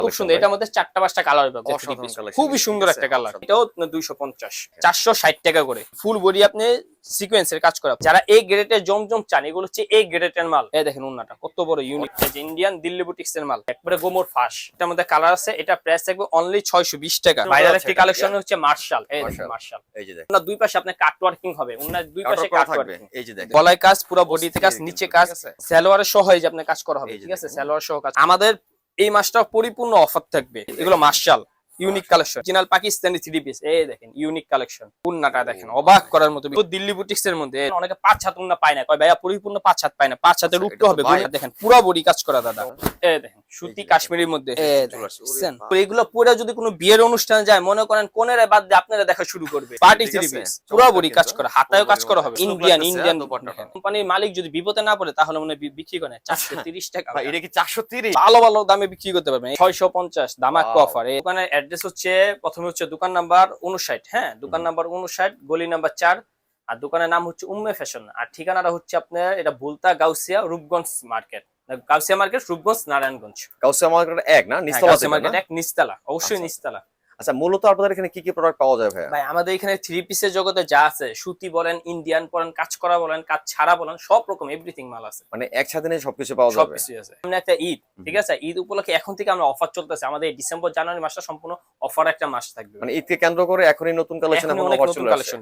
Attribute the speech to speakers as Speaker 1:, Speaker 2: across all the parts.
Speaker 1: খুব সুন্দর, এটার মধ্যে 4টা 5টা কালার হবে, খুবই সুন্দর একটা কালার। এটাও 250, 460 টাকা করে। ফুল বডি আপনি সিকোয়েন্সের কাজ করা। যারা এই গ্রেডের জমজম চান, এগুলো হচ্ছে এই গ্রেডের মাল। এই দেখেন উন্নাটা কত বড় ইউনিক, ইন্ডিয়ান দিল্লি বুটিক্স এর মাল, একবারে গোমর ফাঁস। এটার মধ্যে কালার আছে, এটা প্রাইস থাকবে অনলি 620 টাকা। ভাইরাল একটি কালেকশন হচ্ছে মার্শাল। এই দেখেন মার্শাল, এই যে দেখেন দুই পাশে আপনার কাট ওয়ার্কিং হবে, উন্নার দুই পাশে কাট ওয়ার্কিং। এই যে দেখেন গলায় কাজ, পুরো বডিতে কাজ, নিচে কাজ, সালোয়ারের সহ এই যে আপনি কাজ করা হবে, ঠিক আছে, সালোয়ার সহ কাজ। আমাদের এই মাসটা পরিপূর্ণ অফার থাকবে। এগুলো marshal unique collection, original Pakistani 3 piece. এই দেখেন ইউনিক কালেকশন, উন্নাটা দেখেন অবাক করার মতো। দিল্লি বুটিক্স এর মধ্যে অনেকে 5 হাত উন্না পায় না, কয় ভাইয়া পরিপূর্ণ 5 হাত পায় না, 5 হাতের উপরে হবে। দেখেন পুরো বডি কাজ করা দাদা। এই দেখেন সুতি কাশ্মীরের মধ্যে। এগুলো পরে যদি কোনো বিয়ের অনুষ্ঠানে যায়, মনে করেন কোনেরে বাদ দিয়ে আপনারা দেখা শুরু করবে। পার্টি 3 পিস পুরো বডি কাজ করা, হাতায়ও কাজ করা হবে। ইন্ডিয়ান কোম্পানির মালিক যদি বিপদে না পড়ে, তাহলে মনে বিক্রি করে 430 টাকা।
Speaker 2: এটা কি 430?
Speaker 1: ভালো ভালো দামে বিক্রি করতে পারবেন। 650 ধামাকা অফার। এই দোকানের অ্যাড্রেস হচ্ছে, প্রথমে হচ্ছে দোকান নাম্বার 59, হ্যাঁ দোকান নাম্বার 59, গলি নাম্বার 4। আর দোকানের নাম হচ্ছে উম্মে ফ্যাশন। আর ঠিকানাটা হচ্ছে আপনার এটা Bhulta Gausia Rupganj market, Gausia market Rupganj Narayanganj.
Speaker 2: Gausia market এক না, নিচতলা?
Speaker 1: গাউসিয়া মার্কেট এক, নিচতলা, অবশ্যই নিচতলা।
Speaker 2: আচ্ছা, মূলত আপনাদের এখানে কি কি প্রোডাক্ট পাওয়া যায় ভাই?
Speaker 1: ভাই আমাদের এখানে 3 পিসের জগতে যা আছে, সুতি বলেন, ইন্ডিয়ান বলেন, কাজ করা বলেন, কাজ ছাড়া বলেন, সব রকম এভরিথিং মাল আছে।
Speaker 2: মানে একসাথে নিয়ে সবকিছু পাওয়া যাবে?
Speaker 1: সবকিছু আছে। সামনে একটা ঈদ, ঠিক আছে, ঈদ উপলক্ষে এখন থেকে আমরা অফার চলতেছে। আমাদের ডিসেম্বর জানুয়ারি মাসটা সম্পূর্ণ অফার একটা মাস থাকবে।
Speaker 2: মানে ঈদকে কেন্দ্র করে এখনই নতুন কালেকশন, এখন অফার চলে আসছে।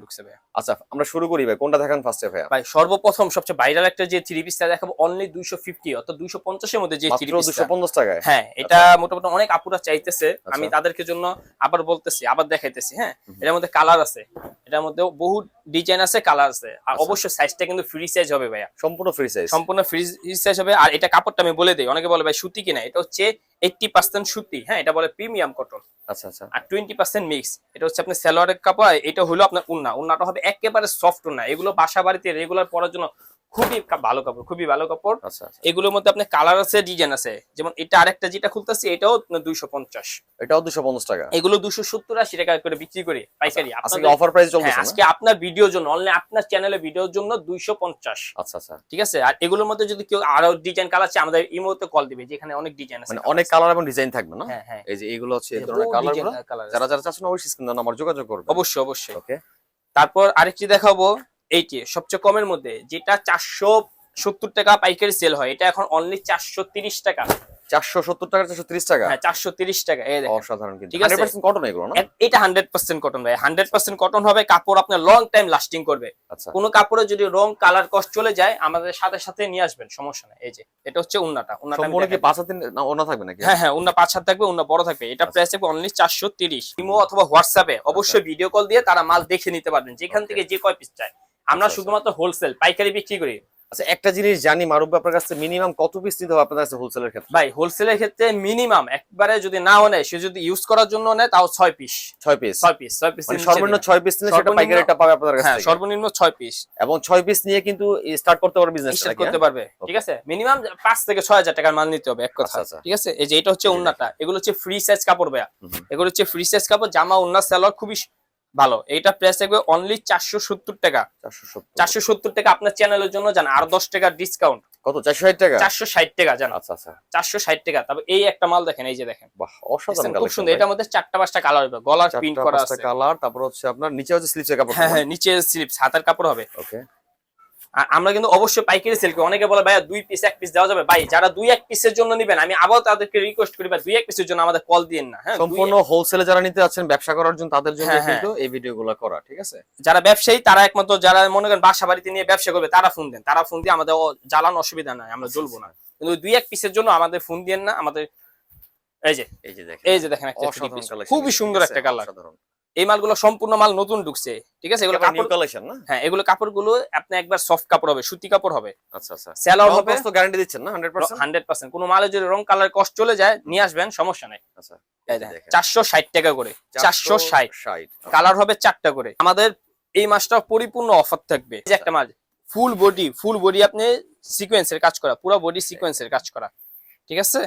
Speaker 2: আচ্ছা, আমরা শুরু করি ভাই, কোনটা দেখান ফার্স্টে ভাই?
Speaker 1: ভাই সর্বপ্রথম সবচেয়ে ভাইরাল একটা যে 3 পিসটা দেখাবো অনলি 250, অর্থাৎ 250 এর মধ্যে যে 3 পিস,
Speaker 2: 250 টাকায়।
Speaker 1: হ্যাঁ এটা মোটামুটি অনেক আপুরা চাইতেছে, আমি তাদেরকে জন্য আবার বলতেছি, আবার দেখাইতেছি। হ্যাঁ এটার মধ্যে কালার আছে, এটার মধ্যে বহু ডিজাইন আছে, কালার আছে। আর অবশ্যই সাইজটা কিন্তু ফ্রি সাইজ হবে ভাইয়া,
Speaker 2: সম্পূর্ণ ফ্রি সাইজ,
Speaker 1: সম্পূর্ণ ফ্রি সাইজ হবে। আর এটা কাপড়টা আমি বলে দেই, অনেকে বলে ভাই সুতি কিনা, এটা হচ্ছে 80% সুতি, হ্যাঁ এটা বলে প্রিমিয়াম কটন।
Speaker 2: আচ্ছা আচ্ছা।
Speaker 1: আর 20% মিক্স। এটা হচ্ছে আপনার সালোয়ারের কাপড়, এটা হলো আপনার উন্না। উন্নাটা হবে একেবারে সফট উন্না। এগুলো বাসা বাড়িতে রেগুলার পরার জন্য খুবই ভালো কাপড়, খুবই ভালো কাপড়।
Speaker 2: আচ্ছা,
Speaker 1: এগুলোর মধ্যে আপনার কালার আছে, ডিজাইন আছে। যেমন এটা আরেকটা যেটা খুলতেছি, এটাও 250,
Speaker 2: এটাও 250 টাকা।
Speaker 1: এগুলো 270-80 টাকা করে বিক্রি করি পাইকারি।
Speaker 2: আজকে অফার প্রাইস চলতেছে,
Speaker 1: আজকে আপনার ভিডিওর জন্য, অনলি আপনার চ্যানেলে ভিডিওর জন্য 250।
Speaker 2: আচ্ছা আচ্ছা,
Speaker 1: ঠিক আছে। আর এগুলোর মধ্যে যদি কেউ আরো ডিজাইন কালার চায়, আমাদের এই মুহূর্তে কল দিবে, যেখানে অনেক ডিজাইন আছে,
Speaker 2: মানে অনেক কালার এবং ডিজাইন থাকবে না?
Speaker 1: হ্যাঁ হ্যাঁ,
Speaker 2: এই যে এগুলো হচ্ছে এই ধরনের কালারগুলো, যারা যারা চাচ্ছেন অবশ্যই স্ক্রিনে নাম্বার যোগাযোগ করবেন।
Speaker 1: অবশ্যই অবশ্যই।
Speaker 2: ওকে,
Speaker 1: তারপর আরেকটি দেখাবো, এইটি সবচেয়ে কমের মধ্যে, যেটা 470 টাকা পাইকারি সেল হয়, এটা এখন অনলি 430 টাকা।
Speaker 2: 470 টাকা, 430 টাকা?
Speaker 1: হ্যাঁ 430 টাকা। এই দেখেন
Speaker 2: অসাধারণ কিন্তু।
Speaker 1: ঠিক আছে,
Speaker 2: 100% কটন এগুলো না?
Speaker 1: এটা 100% কটন ভাই, 100% কটন হবে। কাপড় আপনার লং টাইম লাস্টিং করবে।
Speaker 2: আচ্ছা,
Speaker 1: কোন কাপড়ে যদি রং কালার কষ্ট চলে যায়, আমাদের সাথে সাথে নিয়ে আসবেন, সমস্যা নাই। এই যে এটা হচ্ছে উন্নাটা, উন্নাটা
Speaker 2: সম্পূর্ণ কি 5 হাত না ওনা থাকবে নাকি?
Speaker 1: হ্যাঁ হ্যাঁ, উন্না 5 হাত থাকবে, উন্না বড় থাকবে। এটা প্রাইস থাকবে অনলি 430। ইমো অথবা হোয়াটসঅ্যাপে অবশ্যই ভিডিও কল দিয়ে তারা মাল দেখে নিতে পারবেন, যেখান থেকে যে কয় পিস চাই। আমরা শুধুমাত্র হোলসেল পাইকারি বিক্রি করি।
Speaker 2: আচ্ছা, একটা জিনিস জানি মারুফ আপনার কাছে মিনিমাম কত পিস নিতে হবে আপনার কাছে হোলসেলের ক্ষেত্রে?
Speaker 1: ভাই হোলসেলের ক্ষেত্রে মিনিমাম একবারে যদি নাও নেয়, সে যদি ইউজ করার জন্য নেয়, তাও 6 পিস।
Speaker 2: 6 পিস?
Speaker 1: 6 পিস, 6 পিস
Speaker 2: মানে সর্বনিম্ন 6 পিস নিলে সেটা পাইকারিটা পাবে আপনার কাছে?
Speaker 1: হ্যাঁ সর্বনিম্ন 6 পিস।
Speaker 2: এবং 6 পিস নিয়ে কিন্তু স্টার্ট করতে পারবে বিজনেস,
Speaker 1: স্টার্ট করতে পারবে। ঠিক আছে, মিনিমাম 5 থেকে 6000 টাকার মাল নিতে হবে এক কথা। ঠিক আছে। এই যে এটা হচ্ছে উন্নাটা, এগুলো হচ্ছে ফ্রি সাইজ কাপড় ভাইয়া, এগুলো হচ্ছে ফ্রি সাইজ কাপড়, জামা উন্না সালোয়ার খুবই ভালো। এইটা প্রাইস থাকবে অনলি 470 টাকা। 470 টাকা আপনার চ্যানেলের জন্য জান, আর 10 টাকা ডিসকাউন্ট।
Speaker 2: কত? 460 টাকা?
Speaker 1: 460 টাকা জান।
Speaker 2: আচ্ছা আচ্ছা,
Speaker 1: 460 টাকা। তবে এই একটা মাল দেখেন, এই যে দেখেন,
Speaker 2: বাহ অসাধারণ
Speaker 1: খুব সুন্দর। এটার মধ্যে 4টা 5টা কালার হবে, গলার প্রিন্ট করা আছে,
Speaker 2: কালার। তারপর হচ্ছে আপনার নিচে হচ্ছে স্লিপসের কাপড়।
Speaker 1: হ্যাঁ হ্যাঁ, নিচে স্লিপস, হাতার কাপড় হবে।
Speaker 2: ওকে।
Speaker 1: আর আমরা কিন্তু অবশ্যই পাইকারি সেল করি। অনেকে বলে ভাইয়া 2 পিস 1 পিস দেওয়া যাবে। ভাই যারা 2-1 পিসের জন্য নেবেন, আমি আবার তাদেরকে রিকোয়েস্ট করি, ভাই 2-1 পিসের জন্য আমাদের কল দিয়েন না। হ্যাঁ,
Speaker 2: সম্পূর্ণ হোলসেলে যারা নিতে যাচ্ছেন ব্যবসা করার জন্য, তাদের জন্য কিন্তু এই ভিডিওগুলো করা। ঠিক আছে।
Speaker 1: যারা ব্যবসায়ী, তারা একমাত্র, যারা মনে করেন বাসা বাড়িতে নিয়ে ব্যবসা করবে, তারা ফোন দেন, তারা ফোন দিয়ে আমাদের জ্বালান, অসুবিধা নাই, আমরা জ্বলবো না। কিন্তু 2-1 পিসের জন্য আমাদের ফোন দিয়েন না। আমাদের এই যে দেখেন একটা খুবই সুন্দর একটা কালার। এই মালগুলো সম্পূর্ণ মাল নতুন ঢুকছে। ঠিক আছে, এগুলো কাপড় কালেকশন না? হ্যাঁ, এগুলো কাপড়গুলো আপনি একবার সফট কাপড় হবে, সুতি কাপড় হবে।
Speaker 2: আচ্ছা আচ্ছা,
Speaker 1: সেলার হবে,
Speaker 2: তো গ্যারান্টি দিচ্ছেন না? 100%?
Speaker 1: 100%। কোন মালে যদি রং কালার কষ্ট চলে যায়, নিয়ে আসবেন, সমস্যা নাই।
Speaker 2: আচ্ছা,
Speaker 1: 460 টাকা করে, 460। কালার হবে 4টা করে। আমাদের এই মাসটা পরিপূর্ণ অফার থাকবে। এই যে একটা মাল ফুল বডি আপনি সিকোয়েন্সের কাজ করা, পুরো বডি সিকোয়েন্সের কাজ করা। ঠিক আছে।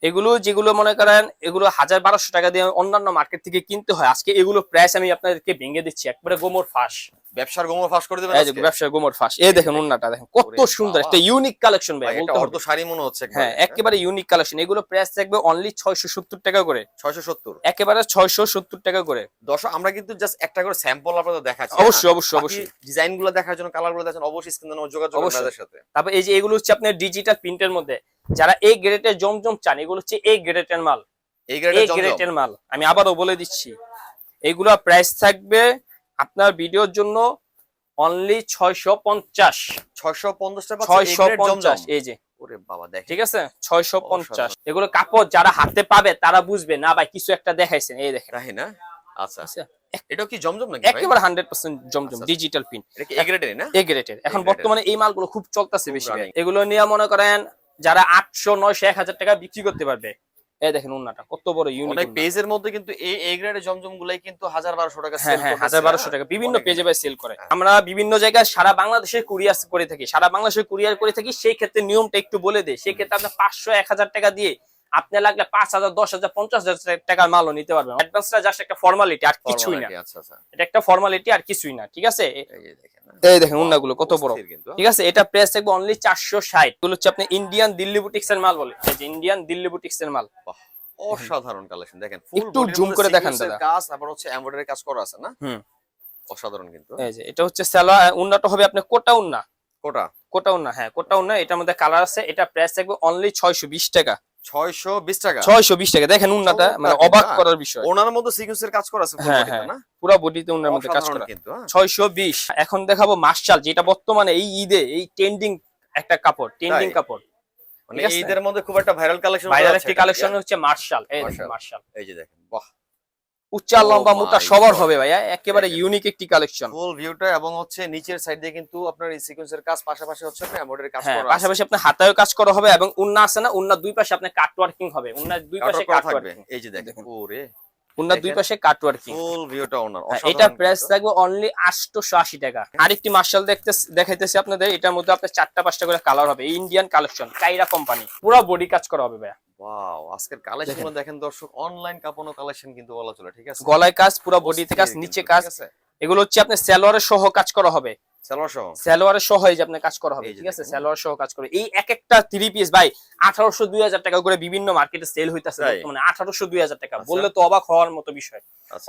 Speaker 1: এগুলো যেগুলো মনে করেন, এগুলো 1000-1200 টাকা দিয়ে অন্যান্য মার্কেট থেকে কিনতে হয়, আজকে এগুলো প্রাইস আমি আপনাদেরকে ভেঙে দিচ্ছি, একবারে গোমর ফাঁস।
Speaker 2: ব্যবসার গোমর ফাঁস করে দিবেন
Speaker 1: এই যে ব্যবসার গোমর ফাঁস, এই দেখেন উন্নাটা দেখেন কত সুন্দর একটা ইউনিক কালেকশন ভাই, বলতে
Speaker 2: অর্ধ শাড়ি মনে হচ্ছে।
Speaker 1: হ্যাঁ একেবারে ইউনিক কালেকশন। এগুলো প্রাইস থাকবে অনলি 670 টাকা করে।
Speaker 2: 670,
Speaker 1: একেবারে 670 টাকা করে।
Speaker 2: দর্শক আমরা কিন্তু জাস্ট একটা করে স্যাম্পল আপনাদের দেখাচ্ছি।
Speaker 1: অবশ্যই অবশ্যই অবশ্যই
Speaker 2: ডিজাইনগুলো দেখার জন্য, কালারগুলো দেখার জন্য অবশ্যই স্ক্রিনে যোগাযোগ করবেন আমাদের সাথে।
Speaker 1: তারপর এই যে এগুলো হচ্ছে আপনার ডিজিটাল প্রিন্টের মধ্যে, যারা এই গ্রেডের জমজম চান, এগুলো হচ্ছে এই গ্রেডের মাল,
Speaker 2: এই
Speaker 1: গ্রেডের মাল। আমি আবারও বলে দিচ্ছি, এইগুলো প্রাইস থাকবে আপনার ভিডিওর জন্য অনলি 650
Speaker 2: 650 টাকা।
Speaker 1: 650 এই যে,
Speaker 2: ওরে বাবা দেখেন,
Speaker 1: ঠিক আছে 650। এগুলো কাপড় যারা হাতে পাবে তারা বুঝবে না ভাই কিছু একটা দেখাইছেন। এই দেখেন,
Speaker 2: তাই না? আচ্ছা, এটা কি জমজম নাকি ভাই?
Speaker 1: একেবারে 100% জমজম ডিজিটাল প্রিন্ট।
Speaker 2: এটা কি এ গ্রেডের না?
Speaker 1: এ গ্রেডের। এখন বর্তমানে এই মালগুলো খুব চলতেছে বেশি। এগুলো নিয়ে মনে করেন যারা 800 900 1000 টাকা বিক্রি করতে পারবে। এই দেখেন উন্নাটা কত বড় ইউনিক।
Speaker 2: অনেক পেজের মধ্যে কিন্তু এই গ্রেডের জমজম গুলাই কিন্তু 1000-1200 টাকা সেল
Speaker 1: হ্যাঁ
Speaker 2: করতেছে।
Speaker 1: 1000-1200 টাকা বিভিন্ন পেজে ভাই সেল করে। আমরা বিভিন্ন জায়গায় সারা বাংলাদেশে কুরিয়ার করে থাকি, সেই ক্ষেত্রে নিয়মটা একটু বলে দেই। সেই ক্ষেত্রে আপনি 500 1000 টাকা দিয়ে আপনি লাগলে 5000 10000 50000 টাকার মালও নিতে পারবেন। অ্যাডভান্সটা জাস্ট একটা ফর্মালিটি আর কিছুই না।
Speaker 2: আচ্ছা,
Speaker 1: এটা একটা ফর্মালিটি আর কিছুই না, ঠিক আছে?
Speaker 2: এই
Speaker 1: এই দেখেন উন্নাগুলো কত বড়, ঠিক আছে? এটা প্রাইস থাকবে অনলি 460। এগুলো হচ্ছে আপনি ইন্ডিয়ান দিল্লি বুটিক্স এর মাল বলে। এই যে ইন্ডিয়ান দিল্লি বুটিক্স এর মাল,
Speaker 2: অসাধারণ কালেকশন। দেখেন ফুল
Speaker 1: একটু জুম করে দেখান দাদা,
Speaker 2: কাজ আবার হচ্ছে এমব্রয়ডারি কাজ করা আছে না? অসাধারণ কিন্তু।
Speaker 1: এই যে এটা হচ্ছে সালোয়ার, উন্নাটা হবে আপনি কোটা উন্না। কোটা উন্না, হ্যাঁ কোটা উন্না। এটার মধ্যে কালার আছে। এটা প্রাইস থাকবে অনলি 620 টাকা।
Speaker 2: 620 টাকা।
Speaker 1: 620 টাকা। দেখেন উন্নাটা মানে অবাক করার বিষয়।
Speaker 2: ওনার মধ্যে সিকোয়েন্সের কাজ করা আছে ফুল বডিতে না?
Speaker 1: পুরো বডিতে উন্নার মধ্যে কাজ করা কিন্তু 620। এখন দেখাবো মার্শাল, যেটা বর্তমানে এই ঈদে এই ট্রেন্ডিং একটা কাপড়, ট্রেন্ডিং কাপড়।
Speaker 2: মানে ঈদের মধ্যে খুব একটা ভাইরাল কালেকশন,
Speaker 1: ভাইরাল একটা কালেকশন হচ্ছে মার্শাল। এই দেখেন মার্শাল,
Speaker 2: এই যে দেখেন, বাহ,
Speaker 1: উচ্চা লম্বা মোটা সবার হবে ভাইয়া, একেবারে ইউনিক একটি কালেকশন।
Speaker 2: ফুল ভিউটা এবং হচ্ছে নিচের সাইড দিয়ে কিন্তু আপনার এই সিকোয়েন্সের কাজ, পাশাপাশি হচ্ছে আপনি এমব্রয়ডারি কাজ করা আছে।
Speaker 1: পাশাপাশি আপনি হাতায়ও কাজ করা হবে এবং উন্না আছে না, উন্নার দুই পাশে আপনি কাট ওয়ার্কিং হবে। উন্নার দুই পাশে কাট ওয়ার্কিং,
Speaker 2: এই যে দেখেন, ওরে
Speaker 1: উন্নার দুই পাশে কাট ওয়ার্কিং।
Speaker 2: ফুল ভিউটা ওনার।
Speaker 1: এটা প্রাইস থাকবে অনলি 880 টাকা। আরেকটি মার্শাল দেখাইতেছি আপনাদের। এটার মধ্যে আপনার 4টা 5টা করে কালার হবে। ইন্ডিয়ান কালেকশন, কাইরা কোম্পানি, পুরো বডি কাজ করা হবে ভাইয়া।
Speaker 2: ওয়াও, আজকের কালেকশন দেখেন দর্শক, অনলাইন কাপড় কালেকশন কিন্তু বলা চলে, ঠিক আছে?
Speaker 1: গলায় কাজ, পুরো বডিতে কাজ, নিচে কাজ। এগুলো হচ্ছে আপনি সালোয়ারের সহ কাজ করা হবে। সালোয়ারের সহ এই যে আপনি কাজ করা হবে, ঠিক আছে? সালোয়ার সহ কাজ করে। এই এক একটা 3 পিস ভাই 1800 2000 টাকা করে বিভিন্ন মার্কেটে সেল হইতাছে বর্তমানে। 1800 2000 টাকা বললে তো অবাক হওয়ার মতো বিষয়।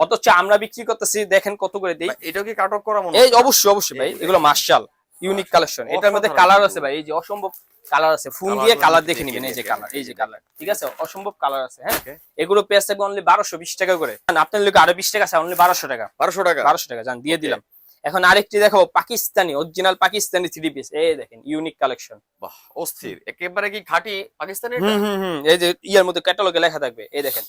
Speaker 1: অথচ আমরা বিক্রি করতেছি দেখেন কত করে দেই।
Speaker 2: এটা কি কাটক করা মনে?
Speaker 1: এই অবশ্যই অবশ্যই ভাই, এগুলো মার্শাল ইউনিক কালেকশন। এটার মধ্যে কালার আছে ভাই, এই যে অসম্ভব কালার আছে। ফোন দিয়ে কালার দেখে নিবেন। এই যে কালার, এই যে কালার, ঠিক আছে? অসম্ভব কালার আছে। হ্যাঁ, এগুলো প্রাইস থাকবে অনলি 1220 টাকা করে। আপনার লোকে আরো 20 টাকা আছে, অনলি 1200 টাকা। 1200 টাকা জান দিয়ে দিলাম। এখন আরেকটি দেখাবো, পাকিস্তানি, অরিজিনাল পাকিস্তানি 3 পিস। এই দেখেন ইউনিক কালেকশন,
Speaker 2: বাহ অস্থির, একেবারে কি খাঁটি পাকিস্তানি।
Speaker 1: এই যে ইয়ার মধ্যে ক্যাটালগে লেখা থাকবে। এই দেখেন,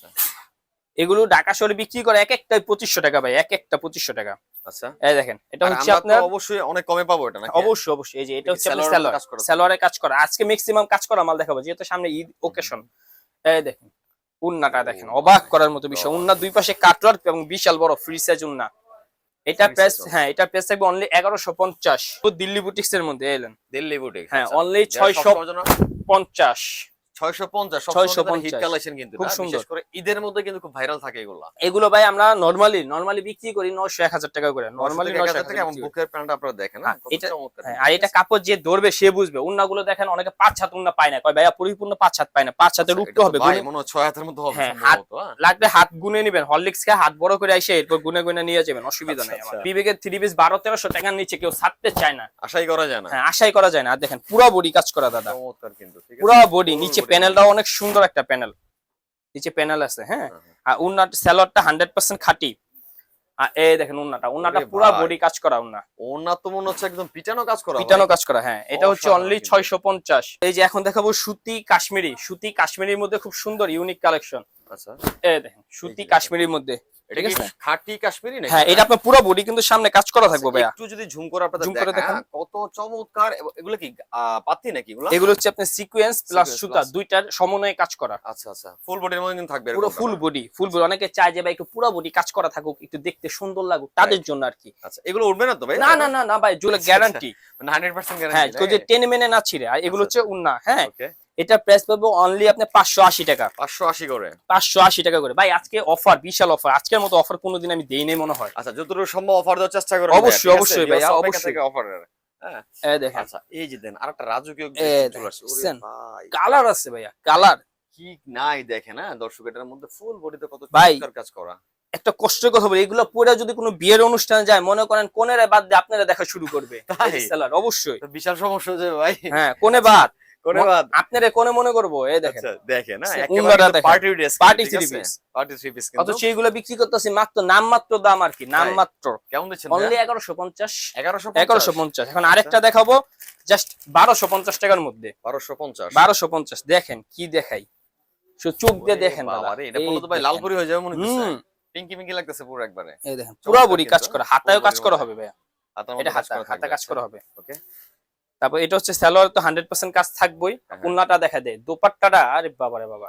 Speaker 1: এগুলো ঢাকা শহরে বিক্রি করে এক একটা 2500 টাকা ভাই, এক একটা 2500 টাকা।
Speaker 2: আচ্ছা,
Speaker 1: এই দেখেন, এটা হচ্ছে আপনার
Speaker 2: অবশ্যই অনেক কমে পাবো এটা নাকি?
Speaker 1: অবশ্যই অবশ্যই। এই যে এটা হচ্ছে আপনার সালোয়ারের কাজ করা। আজকে ম্যাক্সিমাম কাজ করা মাল দেখাবো যেহেতু সামনে ঈদ ওকেশন। এই দেখেন উন্নাটা দেখেন, অবাক করার মতো বিষয়। উন্নার দুই পাশে কাটওয়ার্ক এবং বিশাল বড় ফ্রি সাইজ উন্না। এটা প্রাইস, হ্যাঁ এটা প্রাইস থাকবে অনলি 1150। তো দিল্লি বুটিক্স এর মধ্যে এলেন,
Speaker 2: দিল্লি বুটিক্স,
Speaker 1: হ্যাঁ অনলি 650।
Speaker 2: 650 হিট কালেকশন কিন্তু খুব সুন্দর করে ঈদের মধ্যে কিন্তু খুব ভাইরাল থাকে এগুলো।
Speaker 1: এগুলো ভাই আমরা নরমালি বিক্রি করি 900 1000 টাকা করে। নরমালি 900 টাকা।
Speaker 2: এবং বুকের প্যান্ট আপনারা দেখেন না, কত চমৎকার।
Speaker 1: আর এটা কাপড় যে ধরবে সে বুঝবে। উন্নাগুলো দেখেন অনেকে 5 হাত উন্না পায় না, কয় ভাইয়া পরিপূর্ণ 5 হাত পায় না। 5 হাতের উঠতে হবে,
Speaker 2: ভাই মনে হয় 6 হাতের মতো হবে সম্ভবত।
Speaker 1: লাগবে হাত গুনে নেবেন, হরলিক্স কে হাত বড় করে আইসে এরপর গুনে গুনে নিয়ে যাবেন, অসুবিধা নাই। আমার বিবেকের 3 পিস 1200-1300 টাকার নিচে কেউ ছাড়তে চায় না,
Speaker 2: আশাই করা যায় না।
Speaker 1: হ্যাঁ আশাই করা যায় না। আর দেখেন পুরো বডি কাজ করা দাদা,
Speaker 2: চমৎকার কিন্তু, ঠিক আছে?
Speaker 1: পুরো বডি, নিচে প্যানেলটাও অনেক সুন্দর একটা প্যানেল, নিচে প্যানেল আছে। হ্যাঁ, আর উন্নাটা সালোয়ারটা 100% খাঁটি। আর এই দেখেন উন্নাটা পুরো বডি কাজ করা।
Speaker 2: উন্না তো মনে হচ্ছে একদম পিটানো কাজ করা।
Speaker 1: হ্যাঁ, এটা হচ্ছে অনলি 650। এই যে এখন দেখাবো সুতি কাশ্মীরির মধ্যে খুব সুন্দর ইউনিক কালেকশন।
Speaker 2: আচ্ছা,
Speaker 1: এই দেখেন সুতি কাশ্মীরির মধ্যে, ঠিক আছে?
Speaker 2: খাঁটি কাশ্মীরি নাকি?
Speaker 1: হ্যাঁ, এটা আপনার পুরো বডি কিন্তু সামনে কাজ করা থাকবে ভাইয়া।
Speaker 2: একটু যদি ঝুম করে আপনাদের দেখেন কত চমৎকার। এগুলো কি পাতি নাকি?
Speaker 1: এগুলো হচ্ছে আপনার সিকোয়েন্স প্লাস সুতা দুইটার সমন্বয়ে কাজ করা।
Speaker 2: আচ্ছা, ফুল বডির মধ্যে কিন্তু থাকবে,
Speaker 1: পুরো ফুল বডি। অনেকে চায় যে ভাই একটু পুরো বডি কাজ করা থাকুক, একটু দেখতে সুন্দর লাগুক, তাদের জন্য আর কি।
Speaker 2: আচ্ছা, এগুলো উঠবে না তো ভাই?
Speaker 1: না ভাই, জুলে গ্যারান্টি,
Speaker 2: 100% গ্যারান্টি।
Speaker 1: হ্যাঁ, কেউ যে টেনে মেনে না ছিঁড়ে। আর এগুলো হচ্ছে উন্না। হ্যাঁ, এটা প্রাইস পাবো অনলি আপনি 580 টাকা।
Speaker 2: 580 করে,
Speaker 1: 580 টাকা করে ভাই। আজকে অফার, বিশাল অফার, আজকের মতো অফার কোনোদিন আমি দেই নাই মনে হয়।
Speaker 2: আচ্ছা যতটুকু সম্ভব অফার দেওয়ার চেষ্টা করব।
Speaker 1: অবশ্যই অবশ্যই ভাইয়া, অবশ্যই
Speaker 2: অফারের। হ্যাঁ
Speaker 1: এই দেখেন,
Speaker 2: আচ্ছা এই যে দেন আরেকটা রাজকীয় চলে আসছে। ওরে
Speaker 1: দেখছেন?
Speaker 2: ভাই
Speaker 1: কালার আছে ভাইয়া, কালার
Speaker 2: কি নাই দেখেন। হ্যাঁ দর্শক এটার মধ্যে ফুল বডিতে কত
Speaker 1: ভাই।
Speaker 2: চমৎকার কাজ করা।
Speaker 1: একটা কষ্টের কথা বলি, এগুলো পরে যদি কোনো বিয়ের অনুষ্ঠানে যায়, মনে করেন কোনেরা বাদ দিয়ে আপনারা দেখা শুরু করবে।
Speaker 2: তাই?
Speaker 1: সেলার অবশ্যই,
Speaker 2: তো বিশাল সমস্যা যে ভাই।
Speaker 1: হ্যাঁ কোনে বাদ,
Speaker 2: কোনে বাদ
Speaker 1: আপনারা কোনে মনে করবো। এই দেখেন,
Speaker 2: আচ্ছা দেখেন হ্যাঁ
Speaker 1: উন্নাটা
Speaker 2: একেবারে
Speaker 1: দেখেন,
Speaker 2: party dress,
Speaker 1: party three piece,
Speaker 2: party three piece
Speaker 1: অথচ
Speaker 2: কিন্তু
Speaker 1: সেইগুলো বিক্রি করতেছি মাত্র নামমাত্র দাম আর কি, নামমাত্র
Speaker 2: কেমন দিচ্ছেন
Speaker 1: অনলি
Speaker 2: ভাইয়া?
Speaker 1: 1150।
Speaker 2: 1150
Speaker 1: 1150। এখন আরেকটা দেখাবো জাস্ট 1250 টাকার মধ্যে।
Speaker 2: 1250
Speaker 1: 1250 দেখেন কি দেখাই, শুধু চোখ দিয়ে দেখেন দাদা।
Speaker 2: বাবারে এটা
Speaker 1: এই
Speaker 2: বলতে ভাই
Speaker 1: দেখেন।
Speaker 2: লালপুরি হয়ে যাবে মনে হচ্ছে।
Speaker 1: হুম,
Speaker 2: পিঙ্কি পিঙ্কি লাগতেছে পুরো একবারে।
Speaker 1: এই দেখেন পুরো বডি কাজ করা, হাতায়ও কাজ করা হবে ভাইয়া।
Speaker 2: হাতার
Speaker 1: এটা
Speaker 2: মধ্যে কাজ
Speaker 1: হাতা,
Speaker 2: করা
Speaker 1: হাতা
Speaker 2: থাকবে।
Speaker 1: কাজ করা হবে।
Speaker 2: ওকে
Speaker 1: তারপর এটা হচ্ছে সালোয়ার, তো 100% কাজ থাকবই।
Speaker 2: হ্যাঁ।
Speaker 1: উন্নাটা দেখা দেয়, দোপাট্টাটা আরে বাবারে বাবা,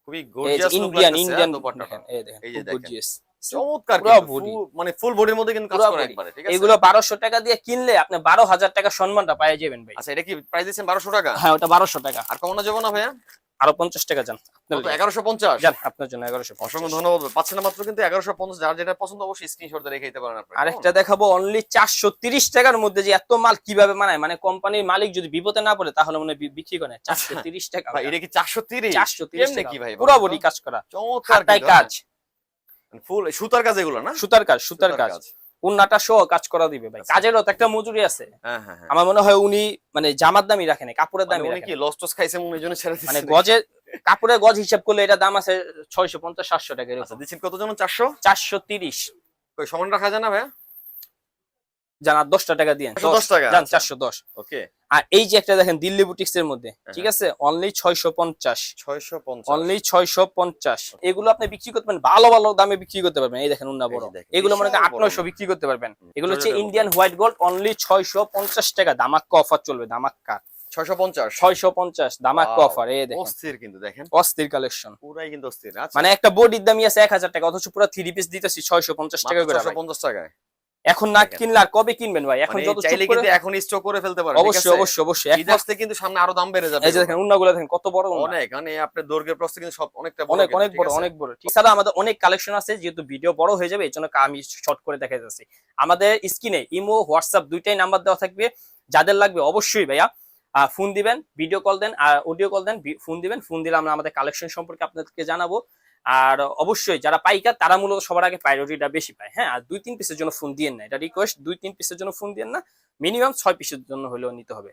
Speaker 2: খুবই
Speaker 1: এই যে
Speaker 2: গর্জিয়াস লুক
Speaker 1: ইন্ডিয়ান
Speaker 2: লাগতেছে
Speaker 1: ইন্ডিয়ান
Speaker 2: দোপাট্টাটা।
Speaker 1: দেখেন, এই দেখেন
Speaker 2: এই যে
Speaker 1: খুব
Speaker 2: দেখেন।
Speaker 1: গর্জিয়াস।
Speaker 2: চমৎকার
Speaker 1: পুরো
Speaker 2: কিন্তু
Speaker 1: body।
Speaker 2: মানে ফুল বডির মধ্যে কিন্তু কাজ
Speaker 1: পুরো
Speaker 2: করা
Speaker 1: body।
Speaker 2: একবারে ঠিক আছে।
Speaker 1: এগুলো 1200 টাকা দিয়ে কিনলে আপনি 12,000 টাকা সম্মানটা পেয়ে যাবেন ভাই।
Speaker 2: আচ্ছা এটা কি প্রাইস দিচ্ছেন 1200 টাকা?
Speaker 1: হ্যাঁ ওটা 1200 টাকা।
Speaker 2: আর কমানো যাবে না ভাইয়া?
Speaker 1: আরো 50 টাকা যান আপনার
Speaker 2: কত
Speaker 1: জন্য।
Speaker 2: 1150?
Speaker 1: যান আপনার জন্য 1150।
Speaker 2: অসংখ্য ধন্যবাদ। পাচ্ছেন না মাত্র কিন্তু 1150। যার যেটা পছন্দ অবশ্যই স্ক্রিনশট দিয়ে রেখে দিতে পারেন আপনারা।
Speaker 1: আরেকটা দেখাবো অনলি 430 টাকার মধ্যে, যে এত মাল কিভাবে বানায়, মানে কোম্পানির মালিক যদি বিপদে না পড়ে তাহলে মনে হয় বিক্রি করে 430 টাকা।
Speaker 2: ভাই এটা কি 430?
Speaker 1: 430
Speaker 2: কেমনে
Speaker 1: টাকা
Speaker 2: কি ভাই?
Speaker 1: পুরো বডি কাজ করা,
Speaker 2: চমৎকার
Speaker 1: হাতায়
Speaker 2: কিন্তু,
Speaker 1: কাজ,
Speaker 2: হ্যাঁ। ফুল সুতার কাজ এগুলো না?
Speaker 1: সুতার কাজ, সুতার কাজ, উন্নাটা সহ কাজ করা দিবে ভাই।
Speaker 2: আচ্ছা।
Speaker 1: কাজেরও তো একটা মজুরি আছে।
Speaker 2: হ্যাঁ হ্যাঁ হ্যাঁ।
Speaker 1: আমার মনে হয় উনি মানে জামার দামই রাখেন, কাপড়ের
Speaker 2: মানে
Speaker 1: দামই
Speaker 2: উনি
Speaker 1: রাখেন।
Speaker 2: কি লস টস খাইছে মনে জন্য ছেড়ে দিচ্ছে?
Speaker 1: মানে গজের কাপড়ের গজ হিসাব করলে এটা দাম আছে 650-700 টাকা
Speaker 2: আচ্ছা
Speaker 1: এরকম।
Speaker 2: দিচ্ছেন কত জন? 400?
Speaker 1: 430
Speaker 2: কই সমান রাখা যায় না ভাইয়া?
Speaker 1: জান, আর 10 টাকা দিয়ে
Speaker 2: 410 টাকা
Speaker 1: জান,
Speaker 2: আচ্ছা।
Speaker 1: 410।
Speaker 2: ওকে
Speaker 1: আর এই যে একটা দেখেন দিল্লি বুটিক্স এর মধ্যে,
Speaker 2: হ্যাঁ।
Speaker 1: ঠিক আছে, অনলি 650,
Speaker 2: 650
Speaker 1: অনলি 650। এগুলো আপনি বিক্রি করতে পারেন ভালো ভালো দামে বিক্রি করতে পারবেন। এই দেখেন উন্না বড়,
Speaker 2: এই যে দেখেন,
Speaker 1: এগুলো মনে করেন
Speaker 2: বিশাল বড়
Speaker 1: 800 বিক্রি করতে পারবেন। এগুলো হচ্ছে
Speaker 2: জর্জেটের
Speaker 1: ইন্ডিয়ান হোয়াইট গোল্ড, অনলি 650 টাকা। দামাক্কা অফার চলবে, দামাক্কা
Speaker 2: 650
Speaker 1: 650 দামাক্কা
Speaker 2: Wow,
Speaker 1: অফার। এই দেখেন
Speaker 2: অস্থির কিন্তু দেখেন
Speaker 1: অস্থির কালেকশন,
Speaker 2: পুরাই কিন্তু অস্থির। আচ্ছা
Speaker 1: মানে একটা বডির দামই আছে 1000 টাকা, অথচ পুরো 3 পিস দিতেছি 650 টাকা করে ভাই।
Speaker 2: 650 টাকায়
Speaker 1: এখন না কিনলে আর কবে কিনবেন ভাই? এখন
Speaker 2: মানে
Speaker 1: যত
Speaker 2: চাইলে
Speaker 1: চুপ করে
Speaker 2: কিন্তু এখন স্টক করে ফেলতে পারেন। ঠিক
Speaker 1: অবশ্যই
Speaker 2: আছে?
Speaker 1: অবশ্যই অবশ্যই
Speaker 2: ঈদ আসতে কিন্তু সামনে আরো দাম বেড়ে যাবে।
Speaker 1: এই যে দেখেন উন্নাগুলো দেখেন কত বড় উন্না,
Speaker 2: অনেক মানে আপনার দৈর্ঘ্যের প্রস্থ কিন্তু সব অনেকটা বড়
Speaker 1: অনেক
Speaker 2: কিন্তু,
Speaker 1: অনেক
Speaker 2: ঠিক
Speaker 1: বড়,
Speaker 2: আছে?
Speaker 1: অনেক বড়। ঠিক আছে, আমাদের অনেক কালেকশন আছে, যেহেতু ভিডিও বড় হয়ে যাবে এই জন্য আমি শর্ট করে দেখাই যাচ্ছি। আমাদের স্ক্রিনে ইমো হোয়াটসঅ্যাপ দুইটাই নাম্বার দেওয়া থাকবে। যাদের লাগবে অবশ্যই ভাইয়া ফোন দিবেন, ভিডিও কল দেন আর অডিও কল দেন, ফোন দিবেন। ফোন দিলে আমরা আমাদের কালেকশন সম্পর্কে আপনাদেরকে জানাবো। আর অবশ্যই যারা পাইকার তারা মূলত সবার আগে প্রায়োরিটিটা বেশি পায়। হ্যাঁ, আর 2-3 পিসের জন্য ফোন দিয়েন না, এটা রিকোয়েস্ট। 2-3 পিসের জন্য ফোন দিয়েন না, মিনিমাম 6 পিসের জন্য হলেও নিতে হবে।